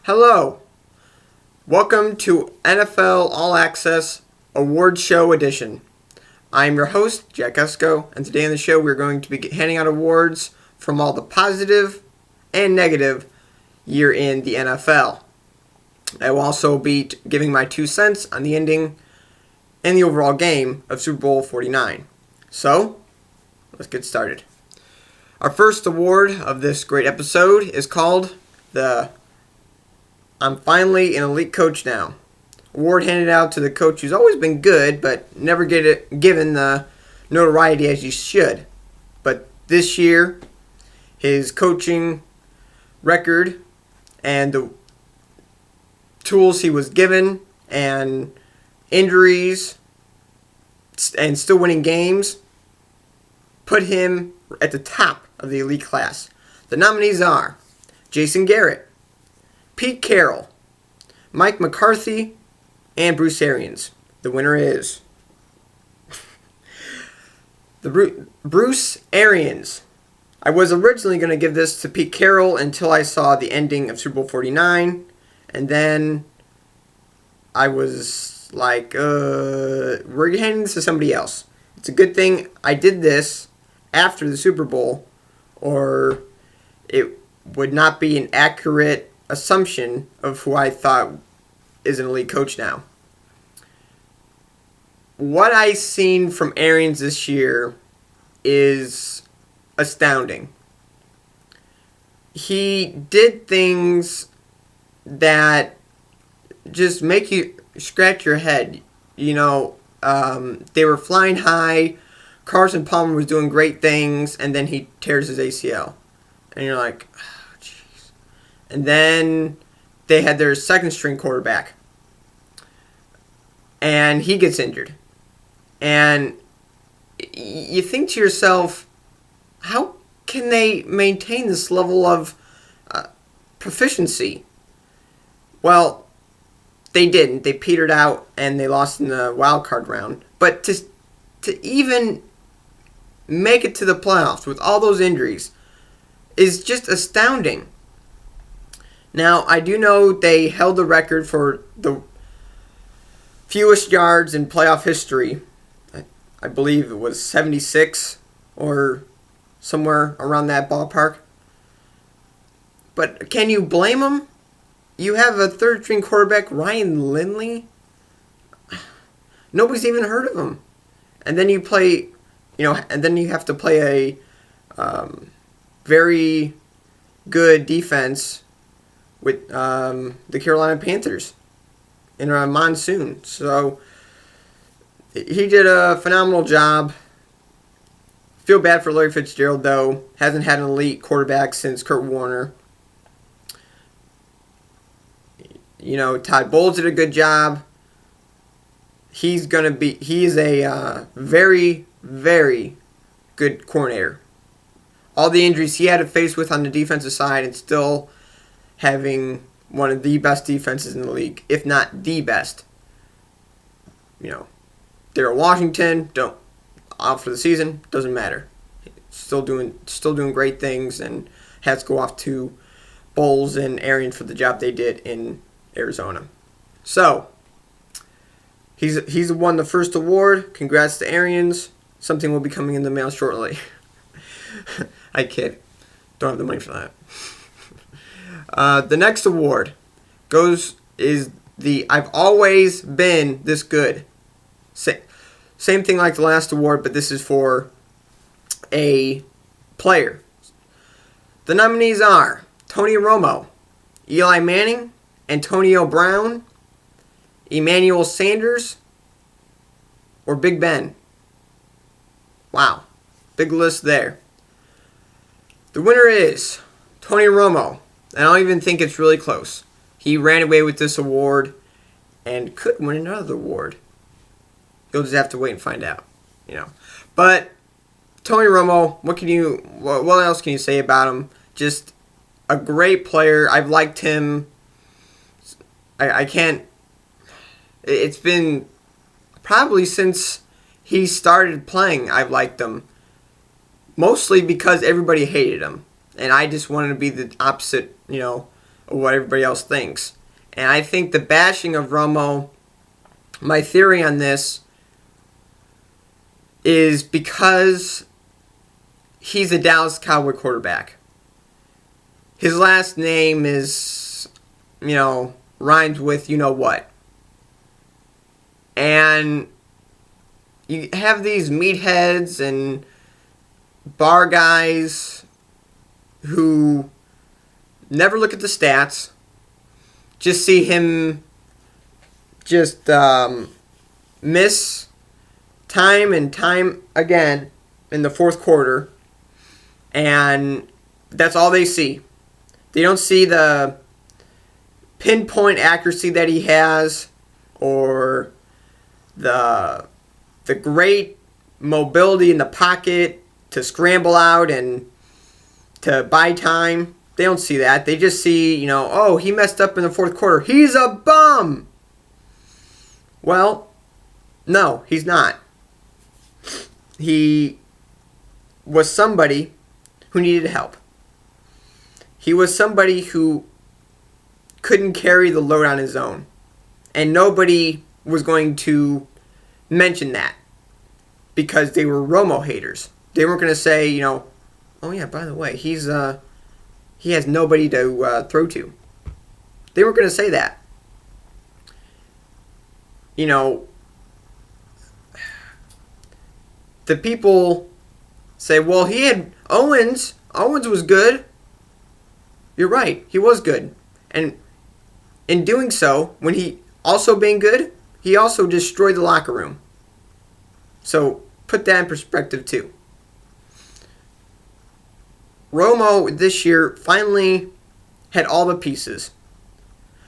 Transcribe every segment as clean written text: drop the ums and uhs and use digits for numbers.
Hello, welcome to NFL All Access Award Show Edition. I'm your host, Jack Esco, and today on the show we're going to be handing out awards from all the positive and negative year in the NFL. I will also be giving my 2 cents on the ending and the overall game of Super Bowl 49. So, let's get started. Our first award of this great episode is called the I'm Finally an Elite Coach Now award, handed out to the coach who's always been good but never given the notoriety as he should. But this year, his coaching record and the tools he was given and injuries and still winning games put him at the top of the elite class. The nominees are Jason Garrett, Pete Carroll, Mike McCarthy, and Bruce Arians. The winner is Bruce Arians. I was originally going to give this to Pete Carroll until I saw the ending of Super Bowl 49, and then I was like, we're handing this to somebody else. It's a good thing I did this after the Super Bowl, or it would not be an accurate assumption of who I thought is an elite coach now. What I've seen from Arians this year is astounding. He did things that just make you scratch your head. You know, they were flying high. Carson Palmer was doing great things, and then he tears his ACL. And you're like, oh, jeez. And then they had their second string quarterback, and he gets injured. And you think to yourself, how can they maintain this level of proficiency? Well, they didn't. They petered out, and they lost in the wild card round. But to even make it to the playoffs with all those injuries is just astounding. Now, I do know they held the record for the fewest yards in playoff history. I believe it was 76 or somewhere around that ballpark. But can you blame them? You have a third-string quarterback, Ryan Lindley. Nobody's even heard of him. And then you play, and then you have to play a very good defense with the Carolina Panthers in a monsoon. So he did a phenomenal job. Feel bad for Larry Fitzgerald, though. Hasn't had an elite quarterback since Kurt Warner. Todd Bowles did a good job. He is a very, very good coordinator. All the injuries he had to face with on the defensive side, and still having one of the best defenses in the league, if not the best. Daryl Washington, out for the season, doesn't matter. Still doing great things, and has to go off to Bowles and Arians for the job they did in Arizona. So, he's won the first award. Congrats to Arians. Something will be coming in the mail shortly. I kid. Don't have the money for that. The next award is the I've Always Been This Good. Same thing like the last award, but this is for a player. The nominees are Tony Romo, Eli Manning, Antonio Brown, Emmanuel Sanders, or Big Ben. Wow. Big list there. The winner is Tony Romo. I don't even think it's really close. He ran away with this award and could win another award. You'll just have to wait and find out. But Tony Romo, what else can you say about him? Just a great player. I've liked him. I can't. It's been probably since he started playing, I've liked him. Mostly because everybody hated him. And I just wanted to be the opposite, of what everybody else thinks. And I think the bashing of Romo, my theory on this is because he's a Dallas Cowboy quarterback. His last name is, rhymes with you know what. And you have these meatheads and bar guys who never look at the stats, just see him just miss time and time again in the fourth quarter, and that's all they see. They don't see the pinpoint accuracy that he has, or the great mobility in the pocket to scramble out and to buy time. They don't see that. They just see, he messed up in the fourth quarter. He's a bum. Well, no, he's not. He was somebody who needed help. He was somebody who couldn't carry the load on his own. And nobody was going to mention that because they were Romo haters. They weren't going to say, oh yeah, by the way, he has nobody to throw to. They weren't going to say that. The people say, well, he had Owens. Owens was good. You're right. He was good. And in doing so, when he also being good, he also destroyed the locker room. So put that in perspective too. Romo this year finally had all the pieces.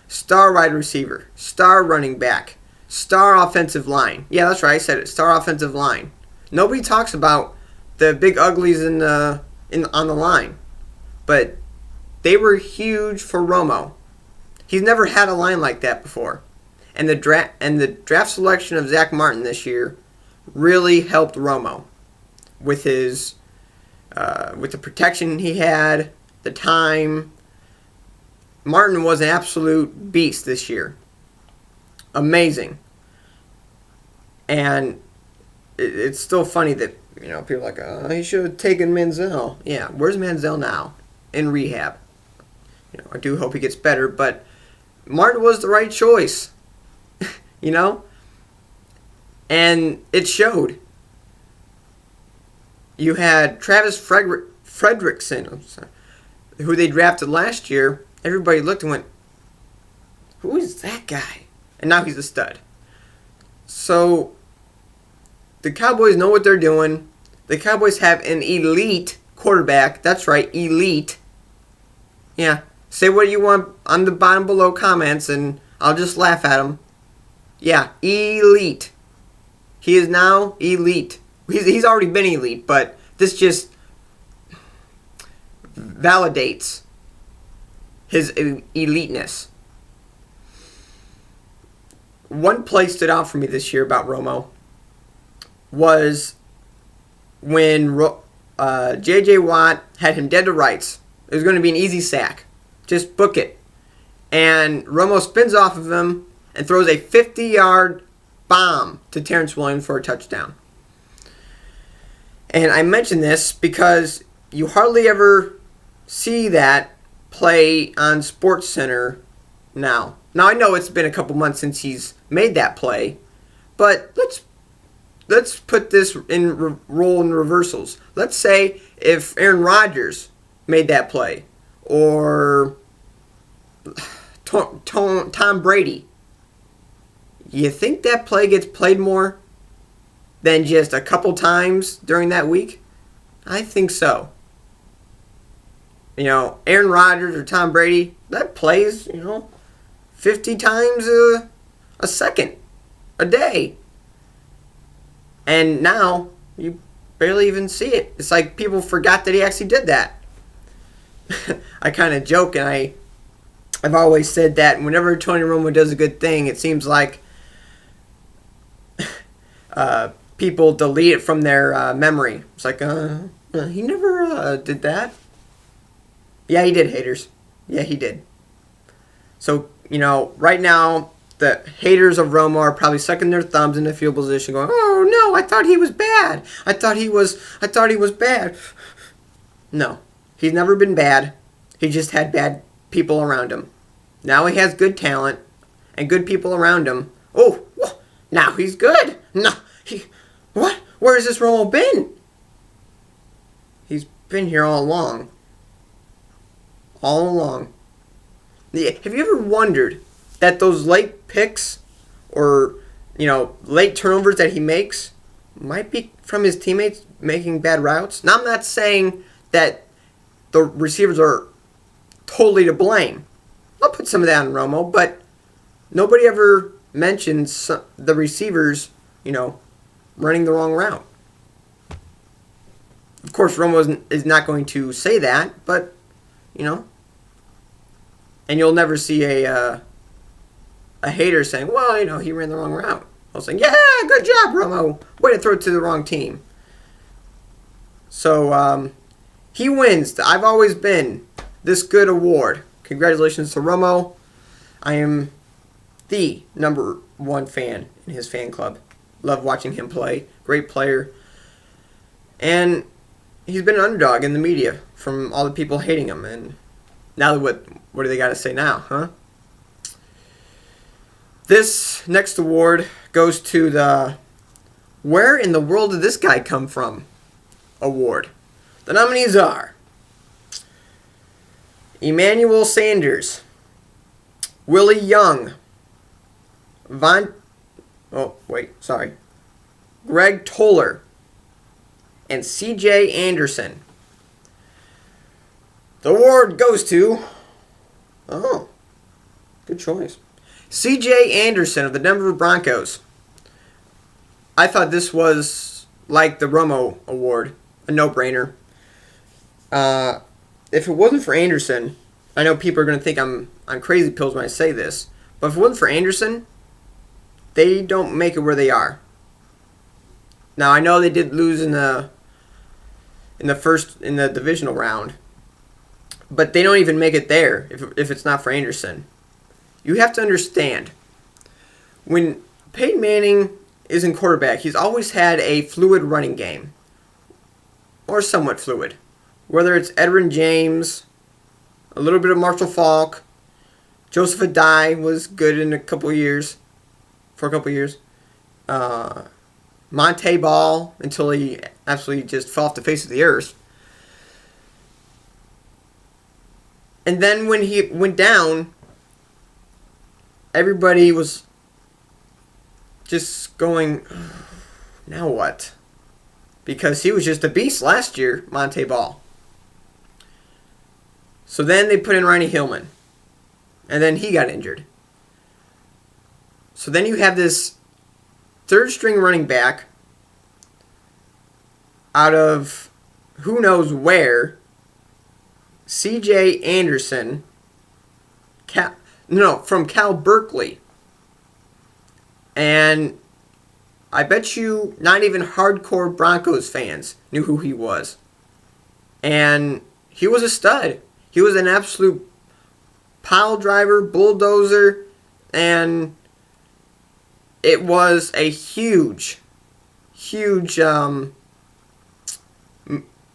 Star wide receiver, star running back, star offensive line. Yeah, that's right, I said it. Star offensive line. Nobody talks about the big uglies on the line, but they were huge for Romo. He's never had a line like that before, and the draft selection of Zach Martin this year really helped Romo with his with the protection he had, the time. Martin was an absolute beast this year. Amazing. And it's still funny that people are like, he should have taken Manziel. Yeah, where's Manziel now? In rehab. I do hope he gets better, but Martin was the right choice. And it showed. You had Travis Fredrickson, who they drafted last year. Everybody looked and went, who is that guy? And now he's a stud. So the Cowboys know what they're doing. The Cowboys have an elite quarterback. That's right, elite. Yeah, say what you want on the bottom below comments and I'll just laugh at them. Yeah, elite. He is now elite. He's already been elite, but this just validates his eliteness. One play stood out for me this year about Romo was when J.J. Watt had him dead to rights. It was going to be an easy sack. Just book it. And Romo spins off of him and throws a 50-yard bomb to Terrence Williams for a touchdown. And I mention this because you hardly ever see that play on SportsCenter now. Now I know it's been a couple months since he's made that play, but let's put this in role in reversals. Let's say if Aaron Rodgers made that play, or Tom Brady, you think that play gets played more than just a couple times during that week? I think so. Aaron Rodgers or Tom Brady, that plays, 50 times a second, a day. And now you barely even see it. It's like people forgot that he actually did that. I kind of joke, and I've always said that whenever Tony Romo does a good thing, it seems like people delete it from their memory. It's like, he never did that. Yeah, he did, haters. Yeah, he did. So, right now, the haters of Romo are probably sucking their thumbs in the field position going, oh no, I thought he was bad. I thought he was bad. No, he's never been bad. He just had bad people around him. Now he has good talent and good people around him. Oh, now he's good. No, what? Where has this Romo been? He's been here all along. All along. Have you ever wondered that those late picks or, late turnovers that he makes might be from his teammates making bad routes? Now, I'm not saying that the receivers are totally to blame. I'll put some of that on Romo, but nobody ever mentions the receivers, running the wrong route. Of course, Romo is not going to say that, but, and you'll never see a hater saying, well, he ran the wrong route. I'll say, yeah, good job, Romo. Way to throw it to the wrong team. So, he wins the I've Always Been This Good award. Congratulations to Romo. I am the number one fan in his fan club. Love watching him play. Great player. And he's been an underdog in the media from all the people hating him. And now what do they got to say now, huh? This next award goes to the Where in the World Did This Guy Come From award. The nominees are Emmanuel Sanders, Willie Young, Greg Toller, and C.J. Anderson. The award goes to, good choice, C.J. Anderson of the Denver Broncos. I thought this was like the Romo Award, a no-brainer. If it wasn't for Anderson, I know people are going to think I'm on crazy pills when I say this, but if it wasn't for Anderson, they don't make it where they are. Now, I know they did lose in the divisional round, but they don't even make it there if it's not for Anderson. You have to understand, when Peyton Manning is in quarterback, he's always had a fluid running game, or somewhat fluid. Whether it's Edwin James, a little bit of Marshall Faulk, Joseph Adai was good for a couple years. Monte Ball until he absolutely just fell off the face of the earth. And then when he went down, everybody was just going, now what? Because he was just a beast last year, Monte Ball. So then they put in Ronnie Hillman. And then he got injured. So then you have this third string running back out of who knows where, C.J. Anderson, from Cal Berkeley. And I bet you not even hardcore Broncos fans knew who he was. And he was a stud. He was an absolute pile driver, bulldozer, and it was a huge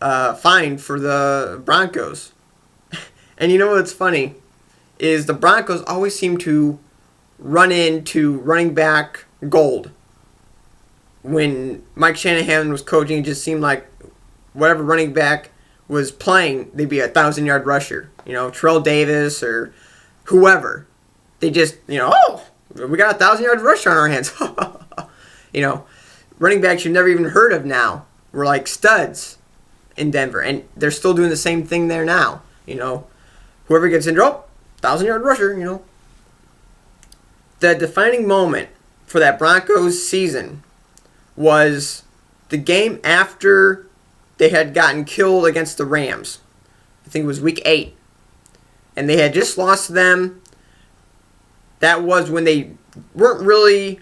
find for the Broncos. And you know what's funny is the Broncos always seem to run into running back gold. When Mike Shanahan was coaching, it just seemed like whatever running back was playing, they'd be a 1,000-yard rusher. Terrell Davis or whoever. They just, we got a 1,000-yard rusher on our hands. Running backs you've never even heard of now were like studs in Denver. And they're still doing the same thing there now. Whoever gets injured, 1,000-yard rusher, The defining moment for that Broncos season was the game after they had gotten killed against the Rams. I think it was week 8. And they had just lost to them. That was when they didn't really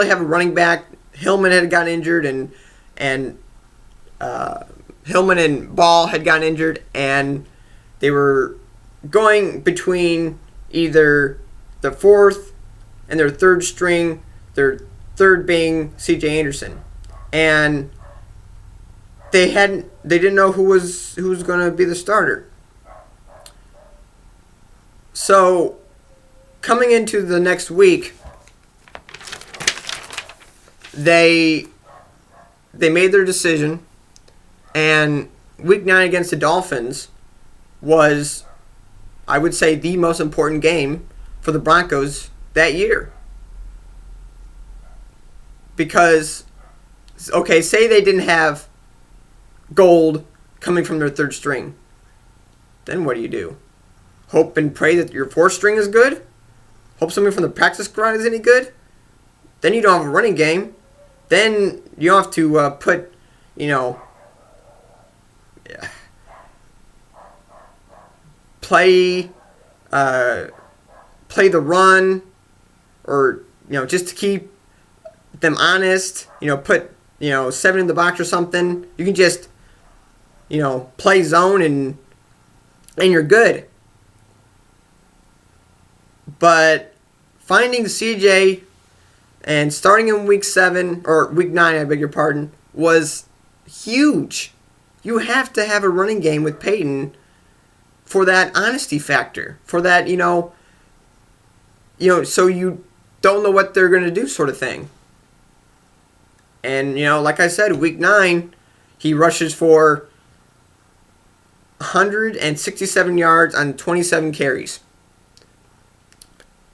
have a running back. Hillman had gotten injured, and Hillman and Ball had gotten injured, and they were going between either the fourth and their third string, their third being C.J. Anderson, and they didn't know who was going to be the starter. So coming into the next week, they made their decision, and week 9 against the Dolphins was, I would say, the most important game for the Broncos that year. Because, okay, say they didn't have Gold coming from their third string. Then what do? Hope and pray that your fourth string is good? Hope somebody from the practice squad is any good? Then you don't have a running game. Then you don't have to put, play the run, or just to keep them honest. Put 7 in the box or something. You can just play zone and you're good. But finding CJ and starting in week 7 or week 9, I beg your pardon, was huge. You have to have a running game with Peyton for that honesty factor, for that so you don't know what they're going to do, sort of thing. And like I said, week 9, he rushes for 167 yards on 27 carries.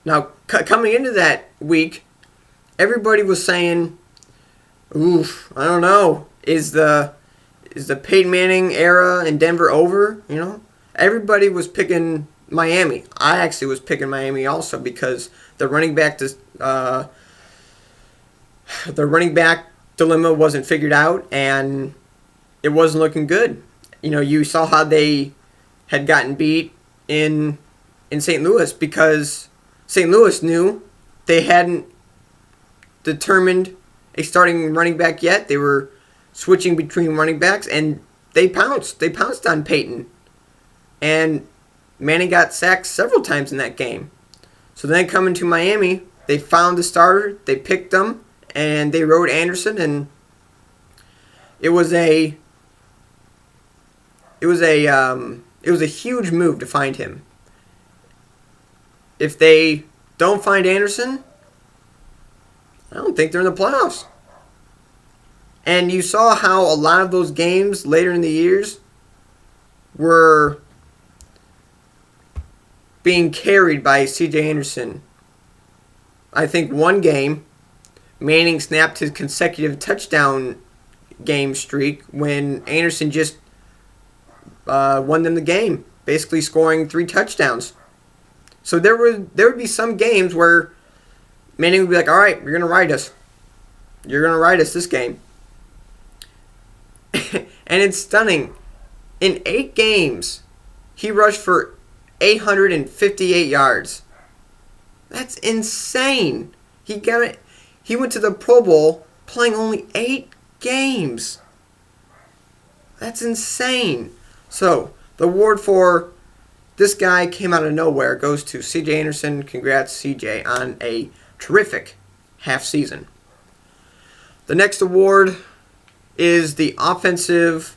Now, coming into that week, everybody was saying, "Oof, I don't know. Is the Peyton Manning era in Denver over?" Everybody was picking Miami. I actually was picking Miami also, because the running back dilemma wasn't figured out, and it wasn't looking good. You saw how they had gotten beat in St. Louis, because St. Louis knew they hadn't determined a starting running back yet. They were switching between running backs, and they pounced. They pounced on Peyton. And Manning got sacked several times in that game. So then coming to Miami, they found the starter, they picked them, and they rode Anderson, and it was a huge move to find him. If they don't find Anderson, I don't think they're in the playoffs. And you saw how a lot of those games later in the years were being carried by C.J. Anderson. I think one game, Manning snapped his consecutive touchdown game streak when Anderson just won them the game, basically scoring 3 touchdowns. So there would be some games where Manning would be like, "All right, you're gonna ride us. You're gonna ride us this game." And it's stunning. In 8 games, he rushed for 858 yards. That's insane. He went to the Pro Bowl playing only 8 games. That's insane. So, the award for this guy came out of nowhere. Goes to C.J. Anderson. Congrats, C.J., on a terrific half season. The next award is the Offensive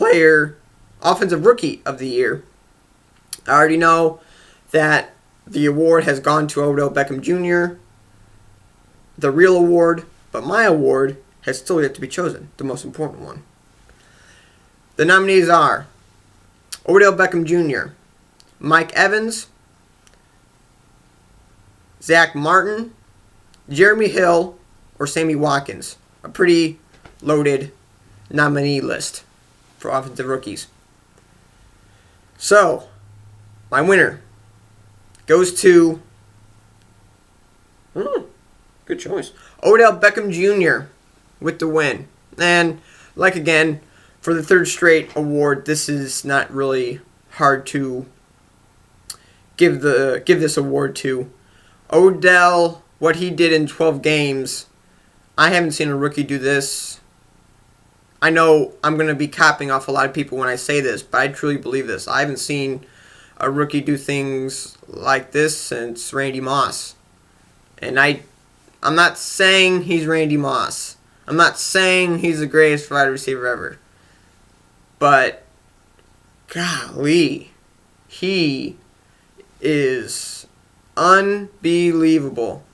Rookie of the Year. I already know that the award has gone to Odell Beckham Jr., the real award, but my award has still yet to be chosen, the most important one. The nominees are Odell Beckham Jr., Mike Evans, Zach Martin, Jeremy Hill, or Sammy Watkins. A pretty loaded nominee list for offensive rookies. So, my winner goes to, good choice, Odell Beckham Jr. with the win. And, again, for the third straight award, this is not really hard to give this award to. Odell, what he did in 12 games, I haven't seen a rookie do this. I know I'm going to be copping off a lot of people when I say this, but I truly believe this. I haven't seen a rookie do things like this since Randy Moss. And I'm not saying he's Randy Moss. I'm not saying he's the greatest wide receiver ever. But, golly, he is unbelievable.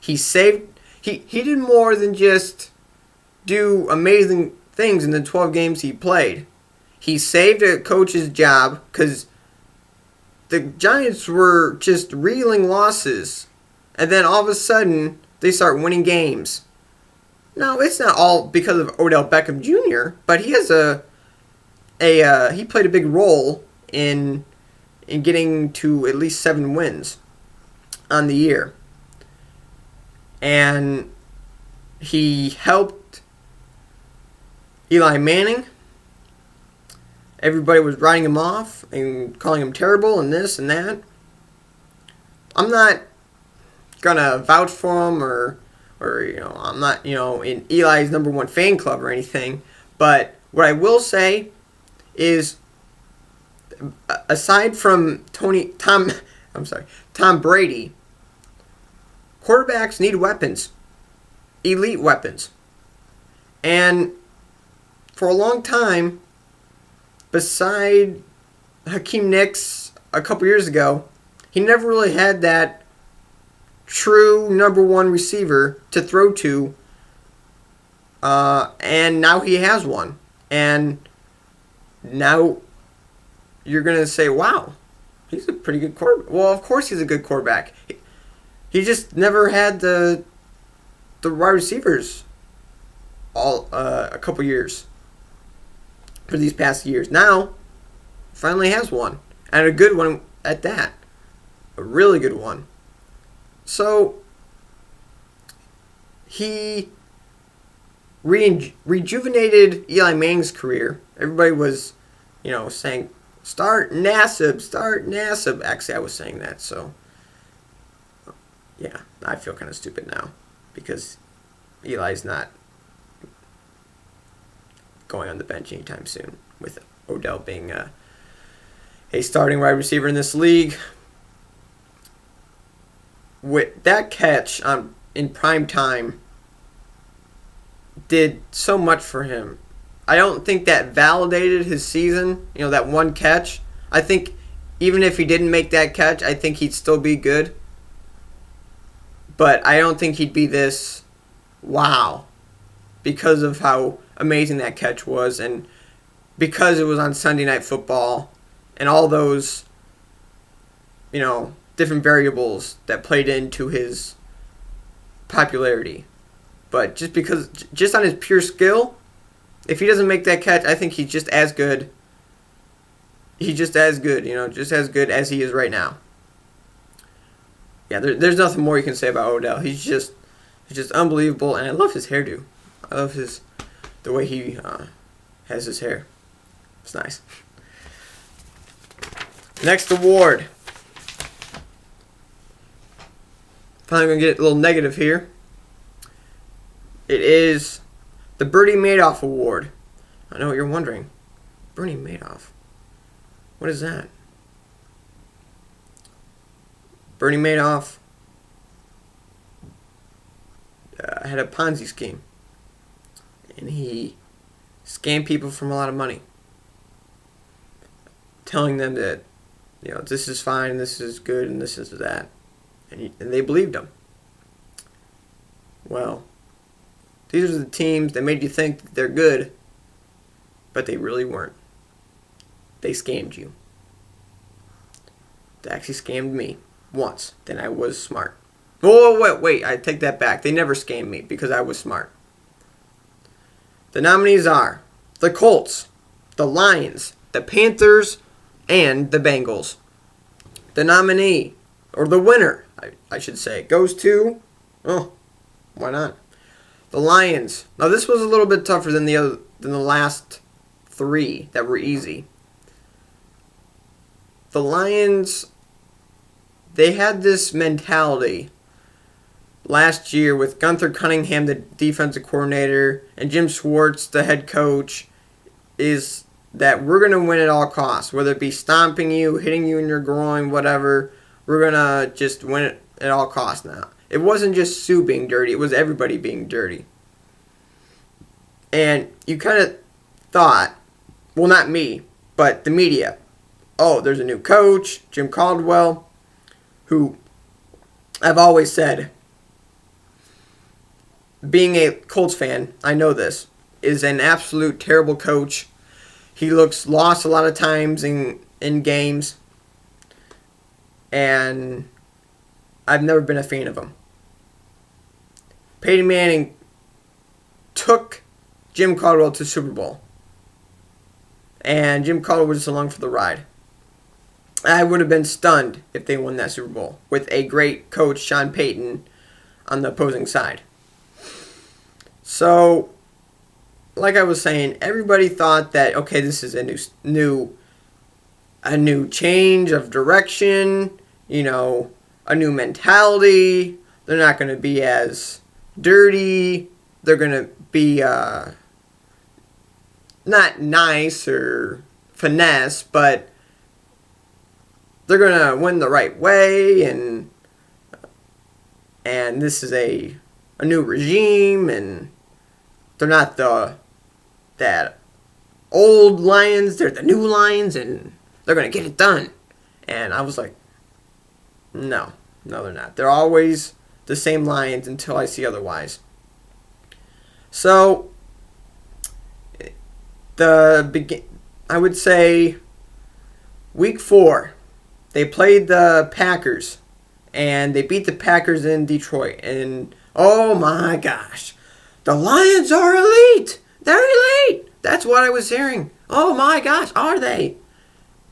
He did more than just do amazing things in the 12 games he played. He saved a coach's job because the Giants were just reeling losses. And then all of a sudden, they start winning games. Now, it's not all because of Odell Beckham Jr., but he has he played a big role in getting to at least 7 wins on the year. And he helped Eli Manning. Everybody was writing him off and calling him terrible and this and that. I'm not gonna vouch for him or I'm not in Eli's #1 fan club or anything. But what I will say is, aside from Tom Brady, quarterbacks need weapons, elite weapons, and for a long time, beside Hakeem Nicks a couple years ago, he never really had that true #1 receiver to throw to, and now he has one. And now you're going to say, wow, he's a pretty good quarterback. Well, of course he's a good quarterback. He just never had the wide receivers a couple years for these past years. Now, finally has one, and a good one at that. A really good one. So, he rejuvenated Eli Manning's career. Everybody was, saying, start Nassib. Actually, I was saying that, so, yeah, I feel kind of stupid now because Eli's not going on the bench anytime soon with Odell being a starting wide receiver in this league. With that catch in prime time did so much for him. I don't think that validated his season, that one catch. I think even if he didn't make that catch, I think he'd still be good. But I don't think he'd be this wow because of how amazing that catch was and because it was on Sunday Night Football and all those, different variables that played into his popularity. But just on his pure skill, if he doesn't make that catch, I think he's just as good. He's just as good, just as good as he is right now. Yeah, there's nothing more you can say about Odell. He's just unbelievable, and I love his hairdo. I love the way he has his hair. It's nice. Next award. Finally going to get a little negative here. It is the Bernie Madoff Award. I know what you're wondering. Bernie Madoff. What is that? Bernie Madoff had a Ponzi scheme. And he scammed people from a lot of money. Telling them that, this is fine, this is good, and this is that. And they believed him. Well, these are the teams that made you think that they're good, but they really weren't. They scammed you. They actually scammed me once. Then I was smart. Oh, wait, I take that back. They never scammed me because I was smart. The nominees are the Colts, the Lions, the Panthers, and the Bengals. The nominee, or the winner, I should say, goes to, why not? The Lions. Now this was a little bit tougher than the last 3 that were easy. The Lions, they had this mentality last year with Gunther Cunningham, the defensive coordinator, and Jim Schwartz, the head coach, is that we're going to win at all costs, whether it be stomping you, hitting you in your groin, whatever. We're going to just win it at all costs now. It wasn't just Sue being dirty. It was everybody being dirty. And you kind of thought, well, not me, but the media. Oh, there's a new coach, Jim Caldwell, who I've always said, being a Colts fan, I know this, is an absolute terrible coach. He looks lost a lot of times in games. And I've never been a fan of him. Peyton Manning took Jim Caldwell to Super Bowl. And Jim Caldwell was just along for the ride. I would have been stunned if they won that Super Bowl with a great coach, Sean Payton, on the opposing side. So, like I was saying, everybody thought that, okay, this is a new change of direction, a new mentality. They're not going to be as dirty. They're going to be not nice or finesse, but they're going to win the right way, and this is a new regime, and they're not that old Lions, they're the new Lions, and they're going to get it done. And I was like, no, they're not. They're always the same Lions until I see otherwise. So, I would say week 4, they played the Packers, and they beat the Packers in Detroit. And, oh my gosh, the Lions are elite. They're elite. That's what I was hearing. Oh my gosh, are they?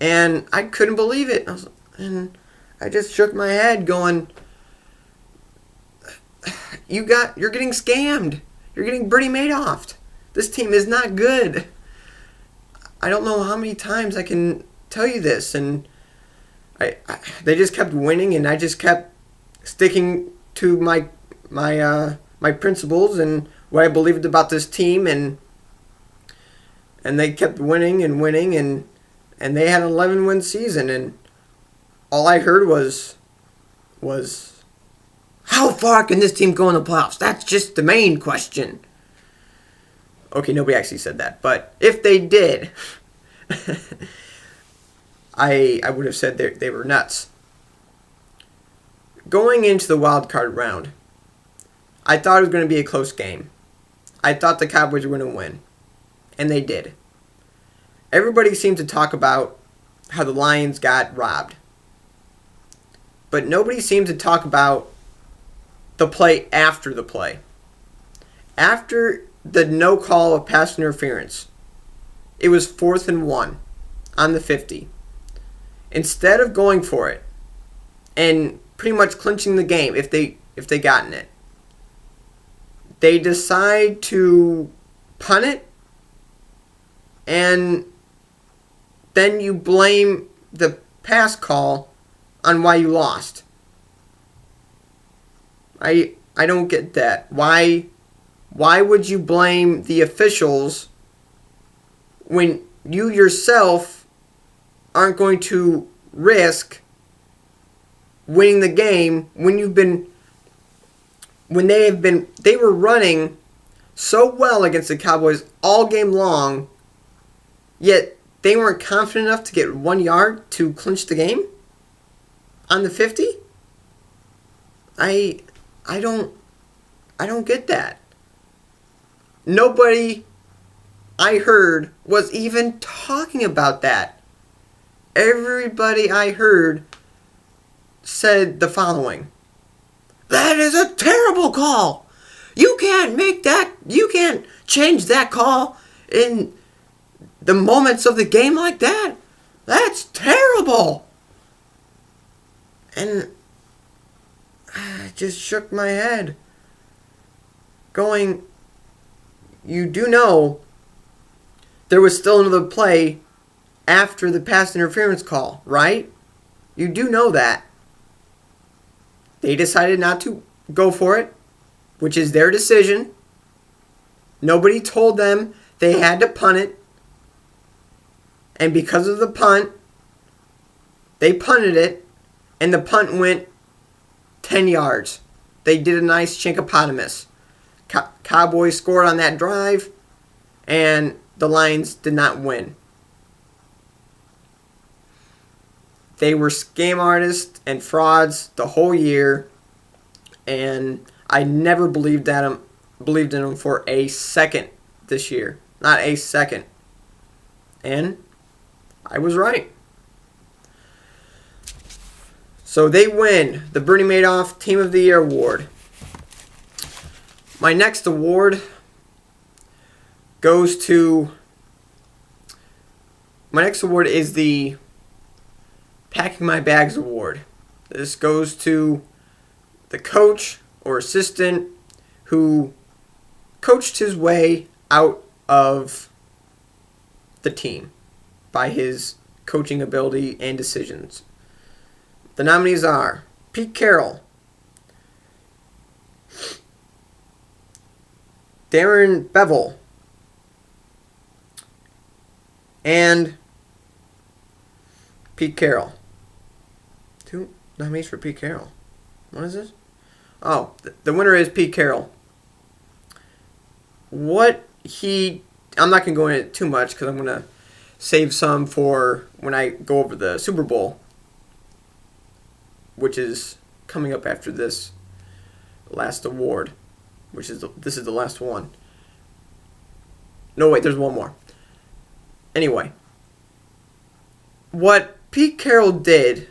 And I couldn't believe it. And I just shook my head going, you're getting scammed. You're getting Bernie Madoffed. This team is not good. I don't know how many times I can tell you this. And they just kept winning, and I just kept sticking to my principles and what I believed about this team, and they kept winning, and they had an 11-win season, and all I heard was how far can this team go in the playoffs? That's just the main question. Okay, nobody actually said that, but if they did, I would have said they were nuts. Going into the wild card round, I thought it was going to be a close game. I thought the Cowboys were going to win, and they did. Everybody seemed to talk about how the Lions got robbed, but nobody seemed to talk about the play after the play. After the no call of pass interference, it was 4th and 1 on the 50. Instead of going for it and pretty much clinching the game if they gotten it, they decide to punt it, and then you blame the pass call on why you lost. I don't get that. Why would you blame the officials when you yourself aren't going to risk winning the game when they were running so well against the Cowboys all game long, yet they weren't confident enough to get 1 yard to clinch the game on the 50? I don't get that. Nobody I heard was even talking about that. Everybody I heard said the following: that is a terrible call. You can't change that call in the moments of the game like that. That's terrible. And I just shook my head, going, you do know there was still another play after the pass interference call, right? You do know that. They decided not to go for it, which is their decision. Nobody told them they had to punt it. And because of the punt, they punted it, and the punt went 10 yards. They did a nice chinkopotamus. Cowboys scored on that drive, and the Lions did not win. They were scam artists and frauds the whole year, and I never believed in them for a second this year. Not a second. And I was right. So they win the Bernie Madoff Team of the Year award. My next award is the Packing My Bags award. This goes to the coach or assistant who coached his way out of the team by his coaching ability and decisions. The nominees are Pete Carroll, Darren Bevel, and Pete Carroll. 2 nominees for Pete Carroll. What is this? Oh, the winner is Pete Carroll. I'm not going to go into it too much because I'm going to save some for when I go over the Super Bowl, which is coming up after this last award, this is the last one. No, wait, there's one more. Anyway, what Pete Carroll did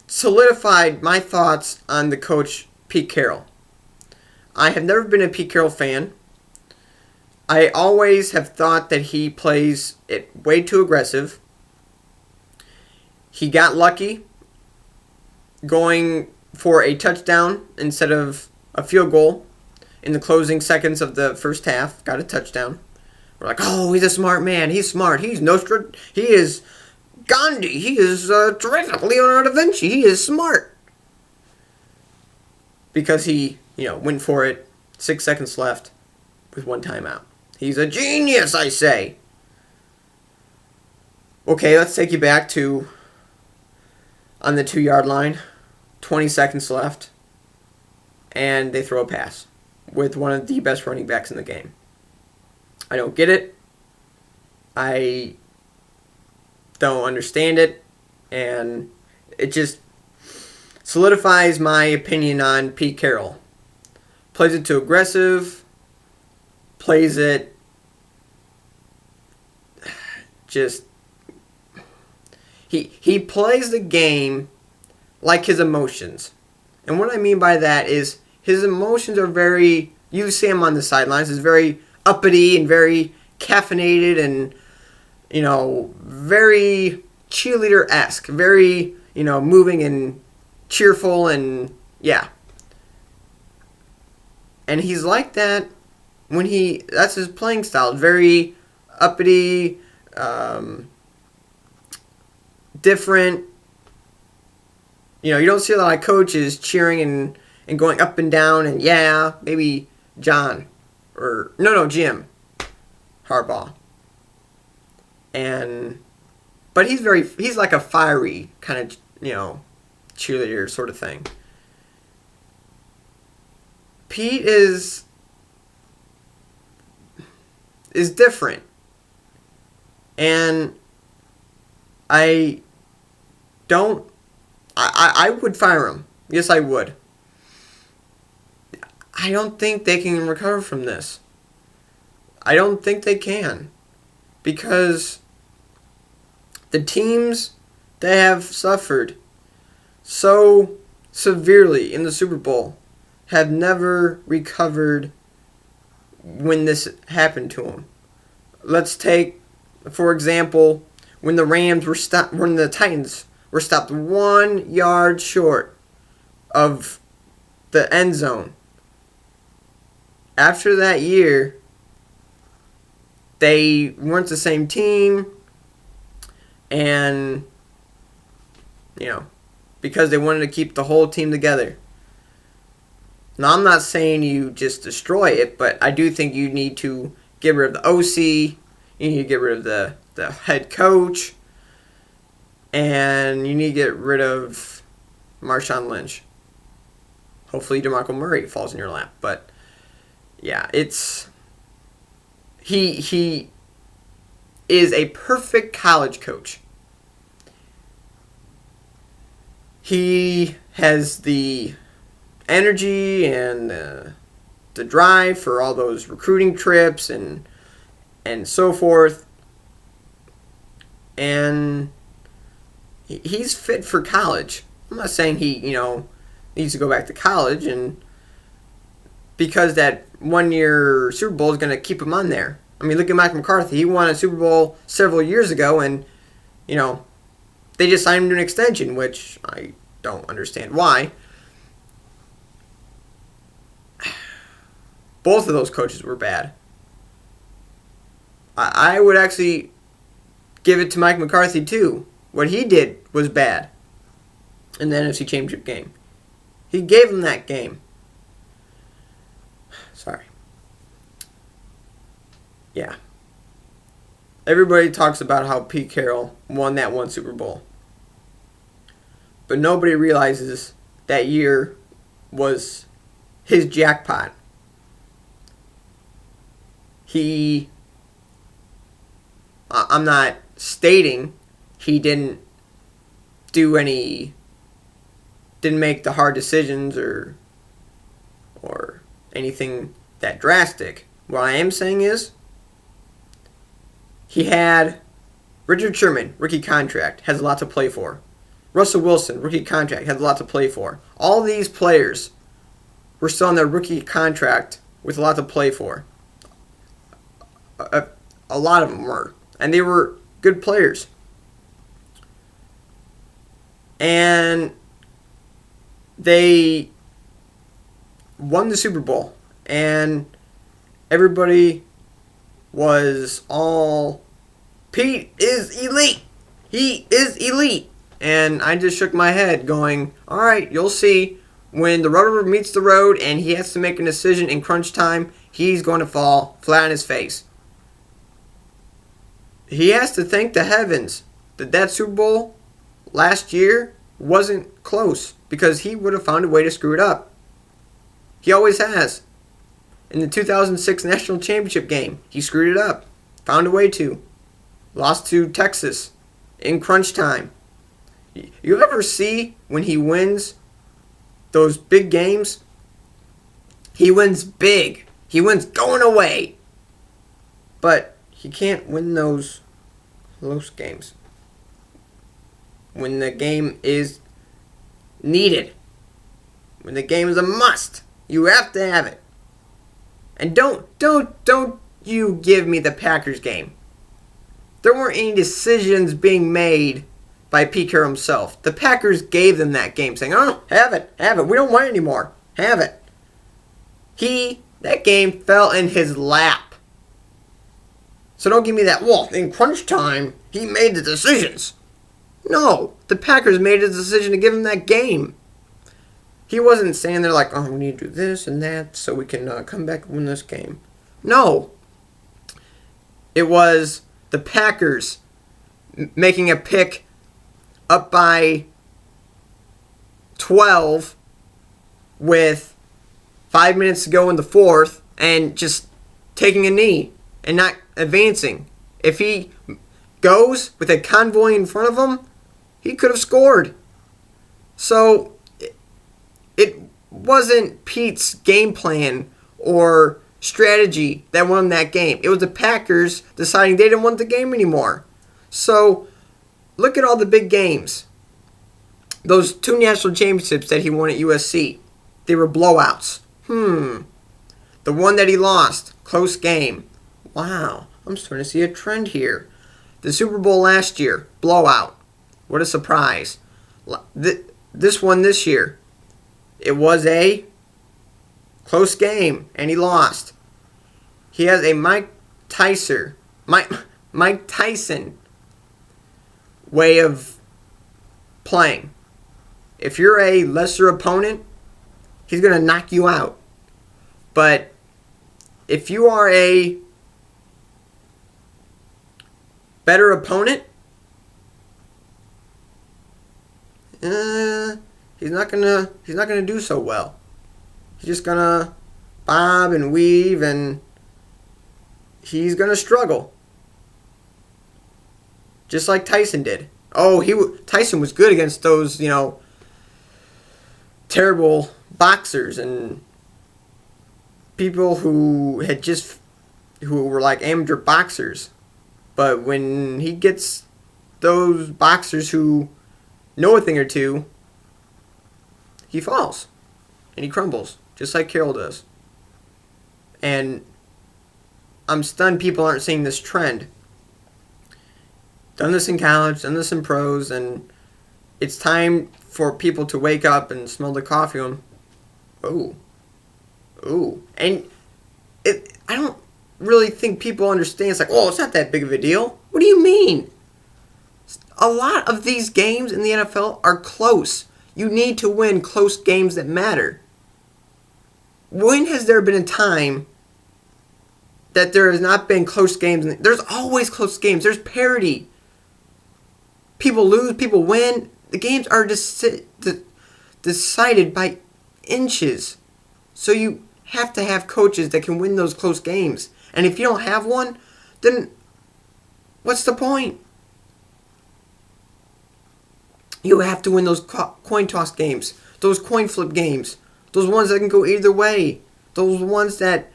solidified my thoughts on the coach Pete Carroll. I have never been a Pete Carroll fan. I always have thought that he plays it way too aggressive. He got lucky going for a touchdown instead of a field goal in the closing seconds of the first half. Got a touchdown. We're like, oh, he's a smart man. He's smart. He is Gandhi. He is terrific. Leonardo da Vinci. He is smart. Because he, went for it. 6 seconds left with 1 timeout. He's a genius, I say. Okay, let's take you back to on the 2-yard line. 20 seconds left. And they throw a pass with one of the best running backs in the game. I don't get it. I don't understand it. And it just solidifies my opinion on Pete Carroll. Plays it too aggressive. Plays it just... He plays the game like his emotions. And what I mean by that is his emotions are very... You see him on the sidelines. Is very uppity and very caffeinated and, very cheerleader-esque. Very, moving and cheerful and, yeah. And he's like that when that's his playing style. Very uppity, different. You don't see a lot of coaches cheering and going up and down and, yeah, maybe Jim Harbaugh. But he's like a fiery kind of, cheerleader sort of thing. Pete is different. And I would fire him. Yes, I would. I don't think they can recover from this. I don't think they can. Because the teams that have suffered so severely in the Super Bowl have never recovered when this happened to them. Let's take, for example, when the Titans were stopped 1 yard short of the end zone. After that year, they weren't the same team, and, because they wanted to keep the whole team together. Now, I'm not saying you just destroy it, but I do think you need to get rid of the OC, you need to get rid of the the head coach, and you need to get rid of Marshawn Lynch. Hopefully DeMarco Murray falls in your lap. But yeah, he is a perfect college coach. He has the energy and the drive for all those recruiting trips and so forth. And he's fit for college. I'm not saying he, needs to go back to college, and because that 1 year Super Bowl is going to keep him on there. I mean, look at Mike McCarthy. He won a Super Bowl several years ago, and, they just signed him to an extension, which I don't understand why. Both of those coaches were bad. I would actually give it to Mike McCarthy, too. What he did was bad in the NFC Championship game. He gave him that game. Sorry. Yeah. Everybody talks about how Pete Carroll won that one Super Bowl. But nobody realizes that year was his jackpot. I'm not stating he didn't make the hard decisions or anything that drastic. What I am saying is he had Richard Sherman, rookie contract, has a lot to play for. Russell Wilson, rookie contract, has a lot to play for. All these players were still on their rookie contract with a lot to play for. A lot of them were. And they were good players. And they won the Super Bowl. And everybody was all, Pete is elite. He is elite. And I just shook my head going, all right, you'll see. When the rubber meets the road and he has to make a decision in crunch time, he's going to fall flat on his face. He has to thank the heavens that Super Bowl last year wasn't close, because he would have found a way to screw it up. He always has. In the 2006 National Championship game, he screwed it up. Found a way to. Lost to Texas in crunch time. You ever see when he wins those big games? He wins big. He wins going away. But he can't win those close games. When the game is needed. When the game is a must. You have to have it. And don't you give me the Packers game. There weren't any decisions being made by Pete Carroll himself. The Packers gave them that game, saying, oh, have it. We don't want it anymore. Have it. That game fell in his lap. So don't give me that, well, in crunch time, he made the decisions. No, the Packers made a decision to give him that game. He wasn't standing there like, oh, we need to do this and that so we can come back and win this game. No. It was the Packers making a pick up by 12 with 5 minutes to go in the fourth and just taking a knee and not advancing. If he goes with a convoy in front of him, he could have scored. So it wasn't Pete's game plan or strategy that won that game. It was the Packers deciding they didn't want the game anymore. So look at all the big games. Those 2 national championships that he won at USC, they were blowouts. The one that he lost, close game. Wow, I'm starting to see a trend here. The Super Bowl last year, blowout. What a surprise. This one this year, it was a close game, and he lost. He has a Mike Tyson way of playing. If you're a lesser opponent, he's going to knock you out. But if you are a better opponent, he's not gonna do so well. He's just gonna bob and weave, and he's gonna struggle, just like Tyson did. Oh, Tyson was good against those, terrible boxers and people who were like amateur boxers. But when he gets those boxers who know a thing or two, he falls and he crumbles, just like Carroll does. And I'm stunned people aren't seeing this trend. Done this in college, done this in pros, and it's time for people to wake up and smell the coffee and, ooh. And I don't really think people understand. It's like, oh, it's not that big of a deal. What do you mean? A lot of these games in the NFL are close. You need to win close games that matter. When has there been a time that there has not been close games? There's always close games. There's parity. People lose, people win. The games are decided by inches. So you have to have coaches that can win those close games. And if you don't have one, then what's the point? You have to win those coin toss games, those coin flip games, those ones that can go either way, those ones that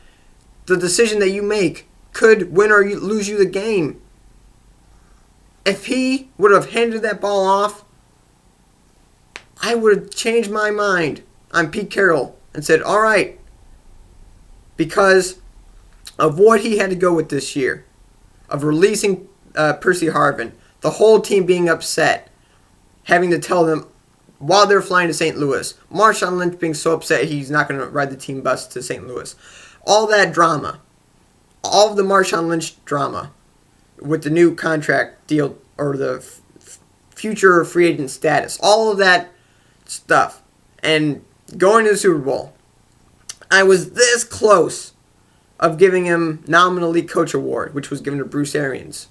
the decision that you make could win or lose you the game. If he would have handed that ball off, I would have changed my mind on Pete Carroll and said, all right, because of what he had to go with this year, of releasing Percy Harvin, the whole team being upset, having to tell them while they're flying to St. Louis, Marshawn Lynch being so upset he's not going to ride the team bus to St. Louis, all that drama, all of the Marshawn Lynch drama with the new contract deal or the future free agent status, all of that stuff, and going to the Super Bowl, I was this close of giving him nominal league coach award, which was given to Bruce Arians.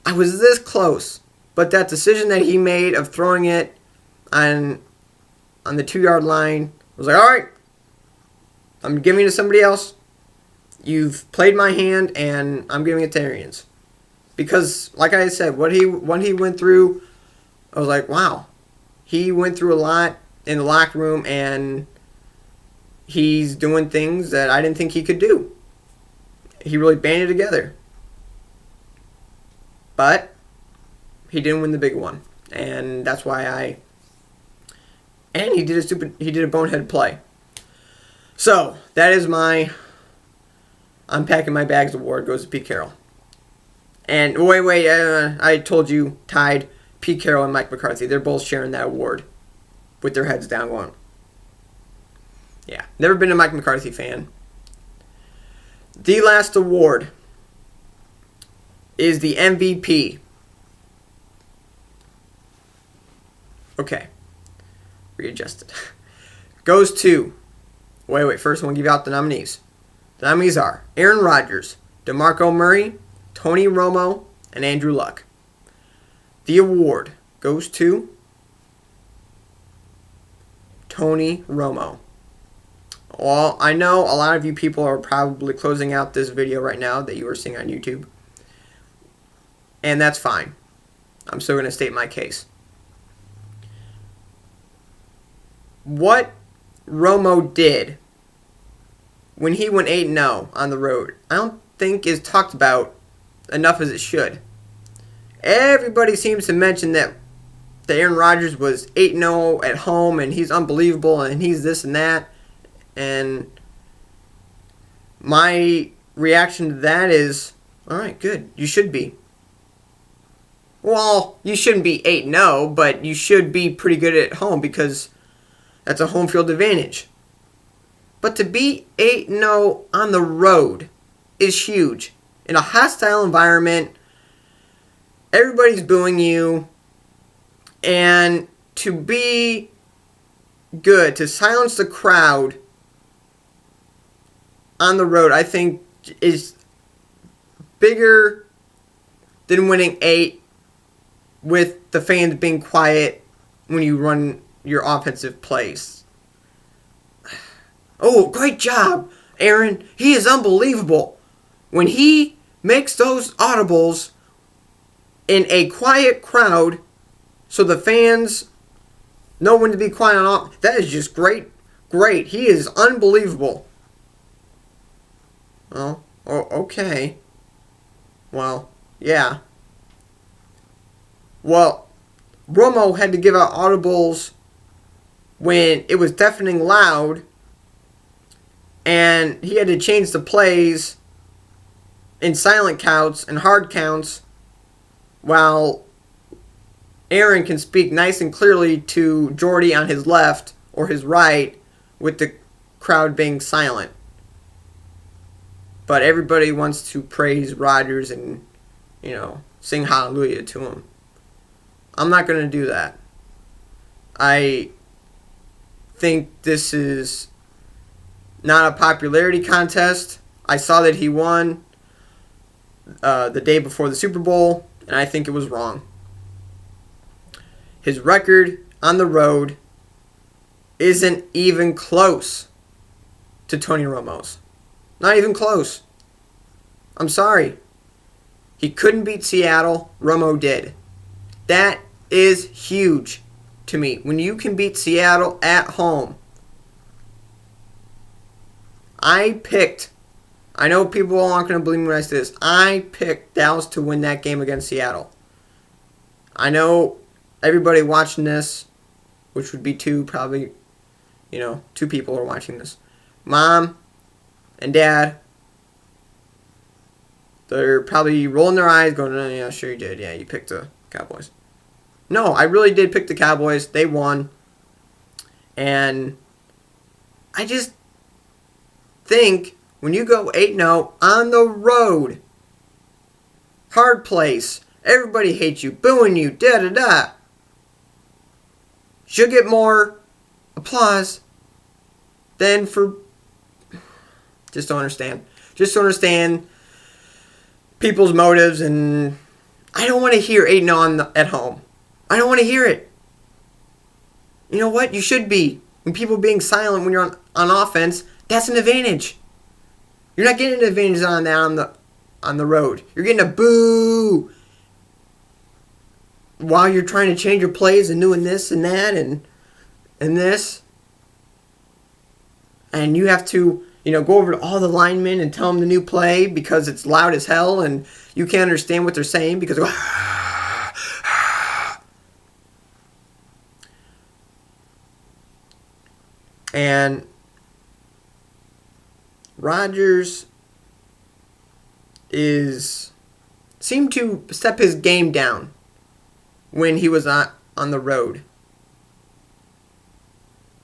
I was this close, but that decision that he made of throwing it on the 2-yard line was like, all right, I'm giving it to somebody else. You've played my hand, and I'm giving it to Arians. Because, like I said, what he went through, I was like, wow. He went through a lot in the locker room, and he's doing things that I didn't think he could do. He really banded together. But he didn't win the big one. And that's why and he did a bonehead play. So, that is my I'm packing my bags award, goes to Pete Carroll. And wait, I told you, tied Pete Carroll and Mike McCarthy. They're both sharing that award with their heads down going, yeah, never been a Mike McCarthy fan. The last award is the MVP. Okay. Readjusted. Goes to, first I want to give you out the nominees. The nominees are Aaron Rodgers, DeMarco Murray, Tony Romo, and Andrew Luck. The award goes to Tony Romo. Well, I know a lot of you people are probably closing out this video right now that you are seeing on YouTube. And that's fine. I'm still going to state my case. What Romo did when he went 8-0 on the road, I don't think is talked about enough as it should. Everybody seems to mention that Aaron Rodgers was 8-0 at home and he's unbelievable and he's this and that. And my reaction to that is, all right, good. You should be. Well, you shouldn't be 8-0, but you should be pretty good at home because that's a home field advantage. But to be 8-0 on the road is huge. In a hostile environment, everybody's booing you. And to be good, to silence the crowd on the road, I think is bigger than winning 8 with the fans being quiet when you run your offensive plays. Oh, great job, Aaron. He is unbelievable. When he makes those audibles in a quiet crowd so the fans know when to be quiet on off, that is just great. Great. He is unbelievable. Oh, okay. Well, yeah. Well, Romo had to give out audibles when it was deafening loud, and he had to change the plays in silent counts and hard counts, while Aaron can speak nice and clearly to Jordy on his left or his right with the crowd being silent. But everybody wants to praise Rodgers and, sing hallelujah to him. I'm not going to do that. I think this is not a popularity contest. I saw that he won the day before the Super Bowl, and I think it was wrong. His record on the road isn't even close to Tony Romo's. Not even close. I'm sorry. He couldn't beat Seattle. Romo did. That is huge to me. When you can beat Seattle at home. I know people aren't going to believe me when I say this. I picked Dallas to win that game against Seattle. I know everybody watching this, which would be two people are watching this. Mom and Dad, they're probably rolling their eyes going, oh, yeah, sure you did. Yeah, you picked the Cowboys. No, I really did pick the Cowboys. They won. And I just think when you go 8-0 on the road, hard place, everybody hates you, booing you, da-da-da, should get more applause than for... Just don't understand. Just don't understand people's motives, and I don't want to hear 8-0 at home. I don't want to hear it. You know what? You should be. When people being silent when you're on offense, that's an advantage. You're not getting an advantage on that on the road. You're getting a boo while you're trying to change your plays and doing this and that and this. And you have to, go over to all the linemen and tell them the new play because it's loud as hell and you can't understand what they're saying because and Rodgers seemed to step his game down when he was on the road.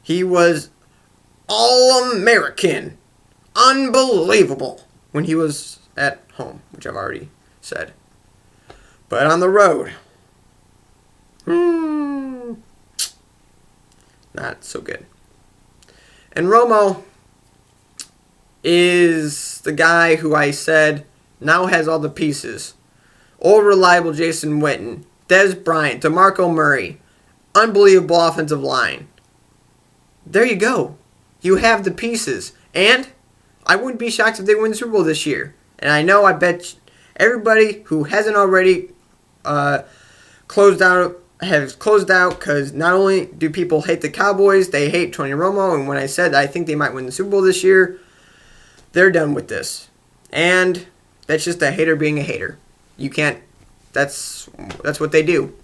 He was All-American. Unbelievable when he was at home, which I've already said. But on the road, not so good. And Romo is the guy who I said now has all the pieces. Old reliable Jason Witten, Dez Bryant, DeMarco Murray, unbelievable offensive line. There you go. You have the pieces. And I wouldn't be shocked if they win the Super Bowl this year. And I bet everybody who hasn't already closed out because not only do people hate the Cowboys, they hate Tony Romo. And when I said I think they might win the Super Bowl this year, they're done with this. And that's just a hater being a hater. You can't. That's what they do.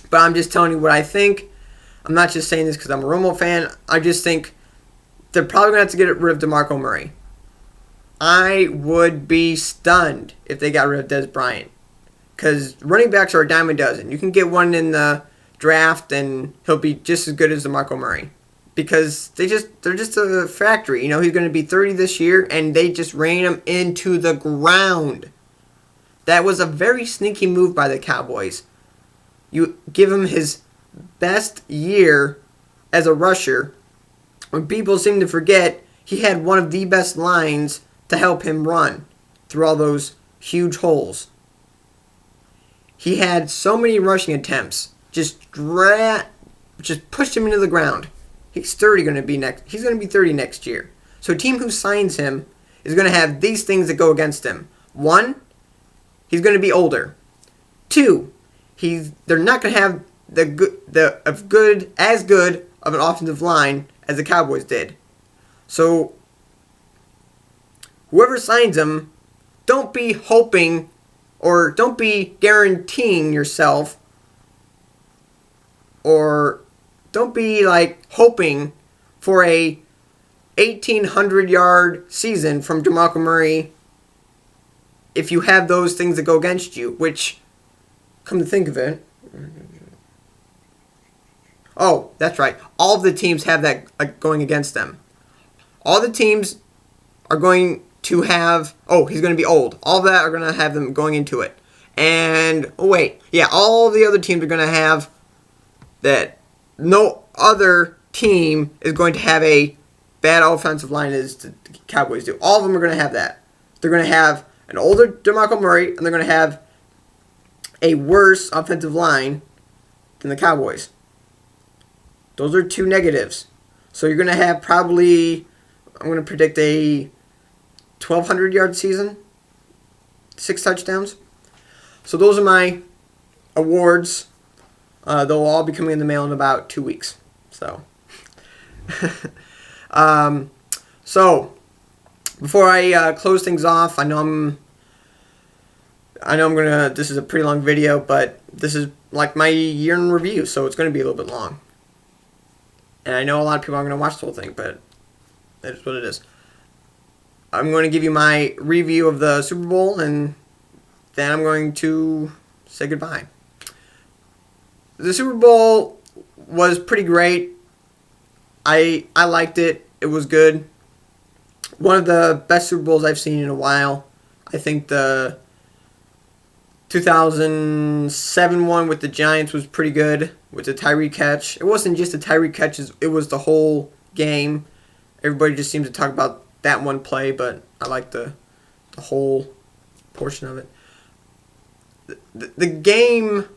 But I'm just telling you what I think. I'm not just saying this because I'm a Romo fan. I just think they're probably going to have to get rid of DeMarco Murray. I would be stunned if they got rid of Dez Bryant. Because running backs are a dime a dozen. You can get one in the draft and he'll be just as good as DeMarco Murray. Because they're just a factory. He's going to be 30 this year and they just ran him into the ground. That was a very sneaky move by the Cowboys. You give him his best year as a rusher. When people seem to forget, he had one of the best lines to help him run through all those huge holes. He had so many rushing attempts, just pushed him into the ground. He's 30 going to be next. He's going to be 30 next year. So a team who signs him is going to have these things that go against him. One, he's going to be older. Two, they're not going to have as good of an offensive line as the Cowboys did. So whoever signs him, don't be hoping or don't be guaranteeing yourself, or don't be like hoping for a 1,800-yard season from DeMarco Murray if you have those things that go against you, which, come to think of it, oh, that's right, all of the teams have that going against them. All the teams are going to have, he's going to be old. All of that are going to have them going into it. And, all the other teams are going to have that. No other team is going to have a bad offensive line as the Cowboys do. All of them are going to have that. They're going to have an older DeMarco Murray, and they're going to have a worse offensive line than the Cowboys. Those are two negatives. So you're going to have probably, I'm going to predict a 1,200-yard season, 6 touchdowns. So those are my awards. They'll all be coming in the mail in about 2 weeks. So, before I close things off, I know I'm gonna. This is a pretty long video, but this is like my year in review, so it's gonna be a little bit long. And I know a lot of people aren't gonna watch the whole thing, but that's what it is. I'm going to give you my review of the Super Bowl, and then I'm going to say goodbye. The Super Bowl was pretty great. I liked it. It was good. One of the best Super Bowls I've seen in a while. I think the 2007 one with the Giants was pretty good with the Tyreek catch. It wasn't just the Tyreek catches. It was the whole game. Everybody just seems to talk about that one play, but I like the whole portion of it. The game,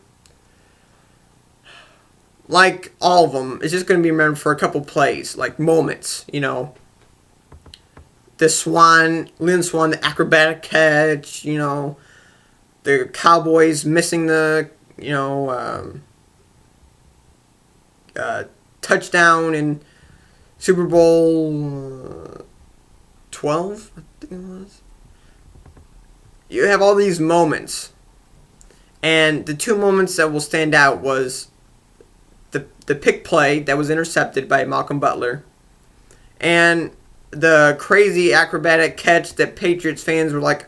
like all of them, is just going to be remembered for a couple plays, like moments, the Lynn Swan, the acrobatic catch, the Cowboys missing the, touchdown in Super Bowl 12, I think it was. You have all these moments, and the two moments that will stand out was the pick play that was intercepted by Malcolm Butler, and the crazy acrobatic catch that Patriots fans were like,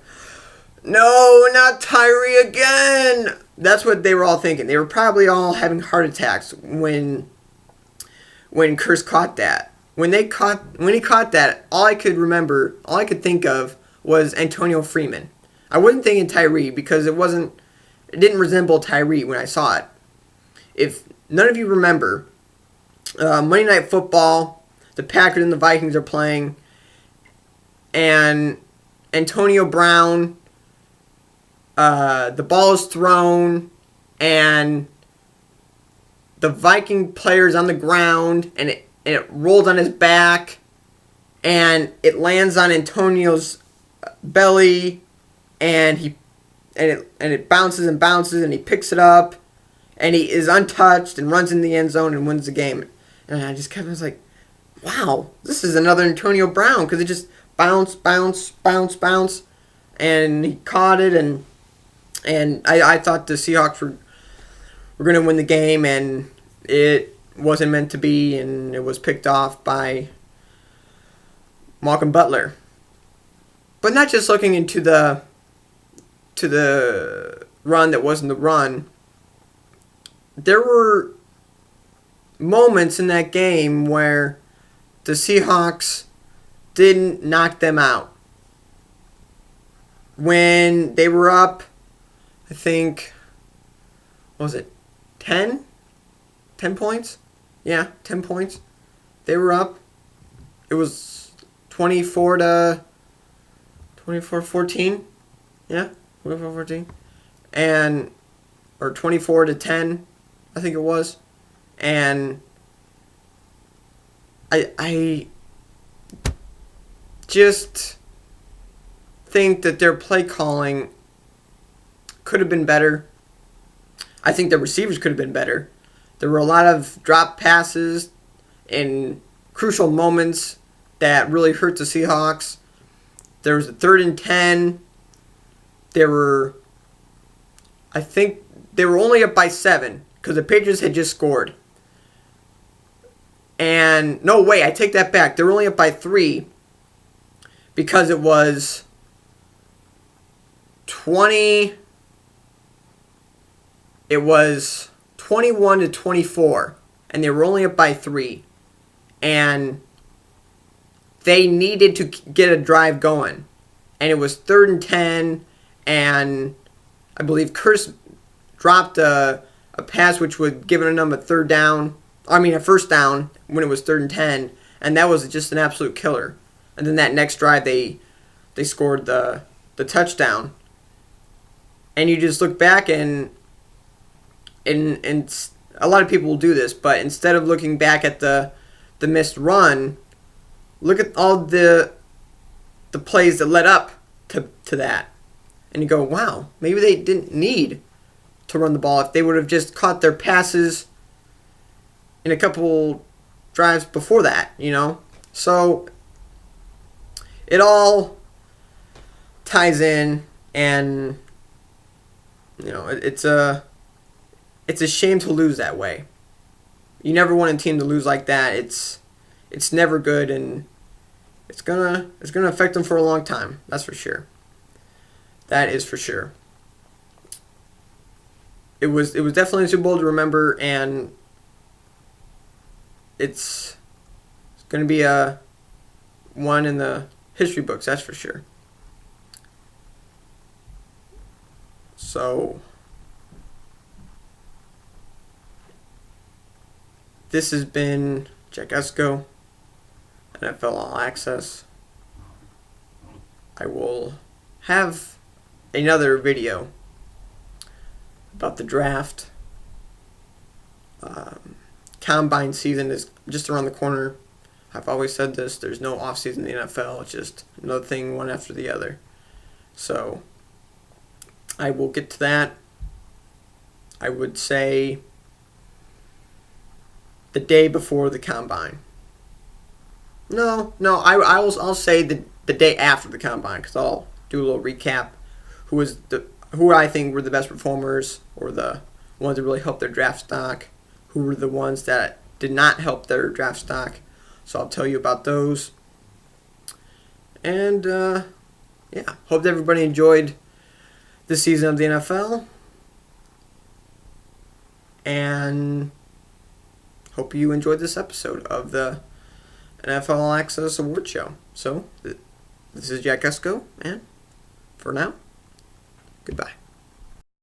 no, not Tyree again. That's what they were all thinking. They were probably all having heart attacks when Curse caught that. When he caught that, all I could think of was Antonio Freeman. I wasn't thinking Tyree because it didn't resemble Tyree when I saw it. If none of you remember, Monday Night Football, the Packers and the Vikings are playing, and Antonio Brown, the ball is thrown, and the Viking player's on the ground, and it rolls on his back, and it lands on Antonio's belly, and it bounces and bounces, and he picks it up, and he is untouched and runs in the end zone and wins the game. And I was like, wow, this is another Antonio Brown, because it just bounce, and he caught it, and I thought the Seahawks were going to win the game, and it wasn't meant to be, and it was picked off by Malcolm Butler. But not just looking into the run that wasn't the run. There were moments in that game where the Seahawks didn't knock them out. When they were up, I think, what was it, 10? 10 points? Yeah, 10 points. They were up. It was 24-14. Yeah, 24-14. And or 24-10, I think it was. And I just think that their play calling could have been better. I think the receivers could have been better. There were a lot of drop passes in crucial moments that really hurt the Seahawks. There was a 3rd and 10. I think they were only up by 7 because the Patriots had just scored. And no way, I take that back. They were only up by 3 because it was 20. It was 21-24, and they were only up by 3, and they needed to get a drive going, and it was 3rd and 10, and I believe Curse dropped a pass which would give them a first down when it was 3rd and 10, and that was just an absolute killer. And then that next drive they scored the touchdown, and you just look back and a lot of people will do this, but instead of looking back at the missed run, look at all the plays that led up to that. And you go, wow, maybe they didn't need to run the ball if they would have just caught their passes in a couple drives before that, So it all ties in, and it's a shame to lose that way. You never want a team to lose like that. It's never good, and it's gonna affect them for a long time. That's for sure. That is for sure. It was definitely a Super Bowl to remember, and it's gonna be a one in the history books. That's for sure. So this has been Jack Esco, NFL All Access. I will have another video about the draft. Combine season is just around the corner. I've always said this. There's no off season in the NFL. It's just another thing, one after the other. So I will get to that. I would say the day before the combine. I'll say the day after the combine, because I'll do a little recap. Who I think were the best performers, or the ones that really helped their draft stock. Who were the ones that did not help their draft stock. So I'll tell you about those. And hope that everybody enjoyed this season of the NFL. And hope you enjoyed this episode of the NFL All Access Award Show. So, this is Jack Esco, and for now, goodbye.